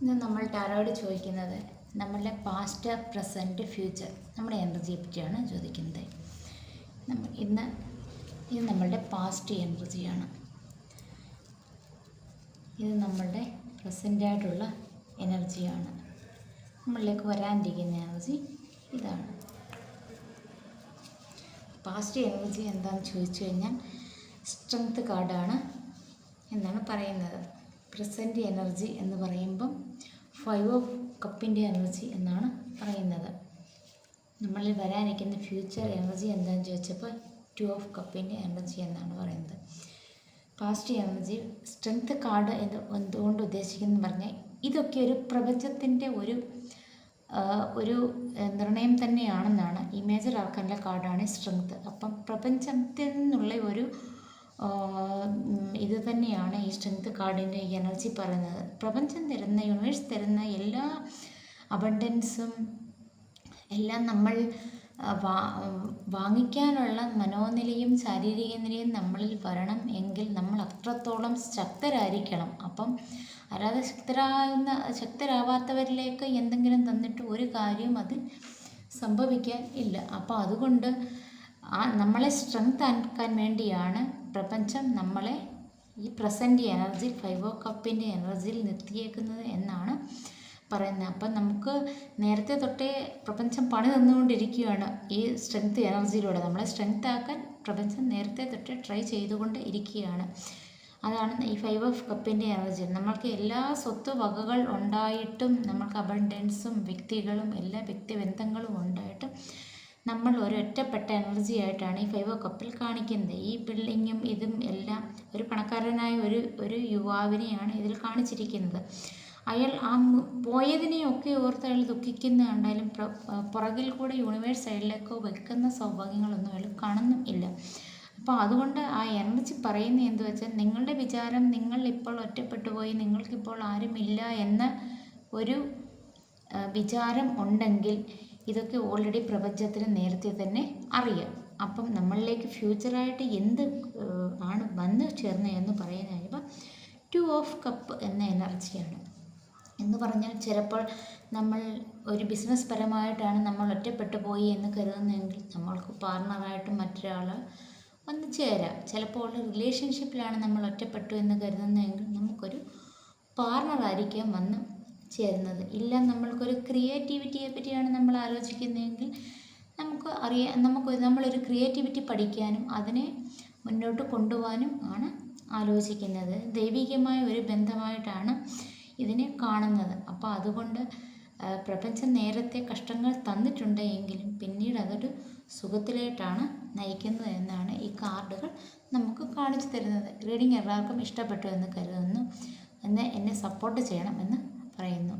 ഇന്ന് നമ്മൾ ടാരോയോട് ചോദിക്കുന്നത് നമ്മളുടെ പാസ്റ്റ്, പ്രസൻറ്റ്, ഫ്യൂച്ചർ നമ്മുടെ എനർജിയെ പറ്റിയാണ് ചോദിക്കുന്നത്. ഇത് നമ്മളുടെ പാസ്റ്റ് എനർജിയാണ്. ഇത് നമ്മളുടെ പ്രസൻ്റായിട്ടുള്ള എനർജിയാണ്. നമ്മളിലേക്ക് വരാനിരിക്കുന്ന എനർജി ഇതാണ്. പാസ്റ്റ് എനർജി എന്താണെന്ന് ചോദിച്ചു കഴിഞ്ഞാൽ സ്ട്രെങ്ത് കാർഡാണ് എന്നാണ് പറയുന്നത്. പ്രസൻറ്റ് എനർജി എന്ന് പറയുമ്പം 5 ഓഫ് കപ്പിൻ്റെ എനർജി എന്നാണ് പറയുന്നത്. നമ്മളിൽ വരാനിരിക്കുന്ന ഫ്യൂച്ചർ എനർജി എന്താണെന്ന് ചോദിച്ചപ്പോൾ 2 ഓഫ് കപ്പിൻ്റെ എനർജി എന്നാണ് പറയുന്നത്. പാസ്റ്റ് എനർജി സ്ട്രെങ്ത് കാർഡ് എന്തുകൊണ്ട് ഉദ്ദേശിക്കുന്നത് പറഞ്ഞാൽ ഇതൊക്കെ ഒരു പ്രപഞ്ചത്തിൻ്റെ ഒരു നിർണയം തന്നെയാണെന്നാണ്. ഈ മേജർ ആർക്കാനുള്ള കാർഡാണ് സ്ട്രെങ്ത്. അപ്പം പ്രപഞ്ചത്തിൽ നിന്നുള്ള ഒരു ഇത് തന്നെയാണ് ഈ സ്ട്രെങ്ത് കാർഡിൻ്റെ എനർജി പറയുന്നത്. പ്രപഞ്ചം തരുന്ന, യൂണിവേഴ്സ് തരുന്ന എല്ലാ അബണ്ടൻസും എല്ലാം നമ്മൾ വാങ്ങിക്കാനുള്ള മനോനിലയും ശാരീരിക നിലയും നമ്മളിൽ വരണം എങ്കിൽ നമ്മൾ അത്രത്തോളം ശക്തരായിരിക്കണം. അപ്പം അല്ലാതെ ശക്തരാവാത്തവരിലേക്ക് എന്തെങ്കിലും തന്നിട്ട് ഒരു കാര്യവും അത് സംഭവിക്കാൻ ഇല്ല. അപ്പോൾ അതുകൊണ്ട് നമ്മളെ സ്ട്രെങ്ത് ആക്കാൻ വേണ്ടിയാണ് പ്രപഞ്ചം നമ്മളെ ഈ പ്രസൻറ്റ് എനർജി 5 ഓഫ് കപ്പിൻ്റെ എനർജിയിൽ നിർത്തിയേക്കുന്നത് എന്നാണ് പറയുന്നത്. അപ്പം നമുക്ക് നേരത്തെ തൊട്ടേ പ്രപഞ്ചം പണി തന്നുകൊണ്ടിരിക്കുകയാണ് ഈ സ്ട്രെങ്ത് എനർജിയിലൂടെ. നമ്മളെ സ്ട്രെങ്ത് ആക്കാൻ പ്രപഞ്ചം നേരത്തെ തൊട്ടേ ട്രൈ ചെയ്തുകൊണ്ട് ഇരിക്കുകയാണ്. അതാണ് ഈ 5 ഓഫ് കപ്പിൻ്റെ എനർജി. നമ്മൾക്ക് എല്ലാ സ്വത്ത് വകകൾ ഉണ്ടായിട്ടും നമ്മൾക്ക് അബണ്ടൻസും വ്യക്തികളും എല്ലാ വ്യക്തിബന്ധങ്ങളും ഉണ്ടായിട്ടും നമ്മൾ ഒരു ഒറ്റപ്പെട്ട എനർജി ആയിട്ടാണ് ഈ 5 ഓഫ് കപ്പിൽ കാണിക്കുന്നത്. ഈ ബിൽഡിങ്ങും ഇതും എല്ലാം ഒരു പണക്കാരനായ ഒരു യുവാവിനെയാണ് ഇതിൽ കാണിച്ചിരിക്കുന്നത്. അയാൾ പോയതിനെയൊക്കെ ഓർത്ത് അയാൾ ദുഃഖിക്കുന്ന കണ്ടാലും പുറകിൽ കൂടെ യൂണിവേഴ്സ് സൈഡിലേക്കോ വെക്കുന്ന സൗഭാഗ്യങ്ങളൊന്നും അയാൾ കാണുന്നും ഇല്ല. അപ്പോൾ അതുകൊണ്ട് ആ എനർജി പറയുന്നത് എന്ത് വെച്ചാൽ നിങ്ങളുടെ വിചാരം നിങ്ങൾ ഇപ്പോൾ ഒറ്റപ്പെട്ടു പോയി, നിങ്ങൾക്കിപ്പോൾ ആരുമില്ല എന്ന ഒരു വിചാരം ഉണ്ടെങ്കിൽ ഇതൊക്കെ ഓൾറെഡി പ്രപഞ്ചത്തിന് നേരത്തെ തന്നെ അറിയാം. അപ്പം നമ്മളിലേക്ക് ഫ്യൂച്ചറായിട്ട് എന്ത് ആണ് വന്നു ചേർന്നതെന്ന് പറയുന്നത് ഇപ്പം 2 ഓഫ് കപ്പ് എന്ന എനർജിയാണ്. എന്ന് പറഞ്ഞാൽ ചിലപ്പോൾ നമ്മൾ ഒരു ബിസിനസ് പരമായിട്ടാണ് നമ്മൾ ഒറ്റപ്പെട്ടു പോയി എന്ന് കരുതുന്നതെങ്കിൽ നമ്മൾക്ക് പാർട്ണറായിട്ട് മറ്റൊരാൾ വന്ന് ചേരാം. ചിലപ്പോൾ റിലേഷൻഷിപ്പിലാണ് നമ്മൾ ഒറ്റപ്പെട്ടു എന്ന് കരുതുന്നതെങ്കിൽ നമുക്കൊരു പാർട്ണറായിരിക്കാം വന്ന് ചേരുന്നത്. ഇല്ല, നമ്മൾക്കൊരു ക്രിയേറ്റിവിറ്റിയെ പറ്റിയാണ് നമ്മൾ ആലോചിക്കുന്നതെങ്കിൽ നമ്മളൊരു ക്രിയേറ്റിവിറ്റി പഠിക്കാനും അതിനെ മുന്നോട്ട് കൊണ്ടുപോകാനും ആണ് ആലോചിക്കുന്നത്. ദൈവികമായ ഒരു ബന്ധമായിട്ടാണ് ഇതിനെ കാണുന്നത്. അപ്പോൾ അതുകൊണ്ട് പ്രപഞ്ചം നേരത്തെ കഷ്ടങ്ങൾ തന്നിട്ടുണ്ട് എങ്കിലും പിന്നീട് അതൊരു സുഖത്തിലേക്കാണ് നയിക്കുന്നത് എന്നാണ് ഈ കാർഡുകൾ നമുക്ക് കാണിച്ചു തരുന്നത്. റീഡിങ് എല്ലാവർക്കും ഇഷ്ടപ്പെട്ടു എന്ന് കരുതുന്നു. എന്നെ സപ്പോർട്ട് ചെയ്യണം എന്ന് പറയുന്നു.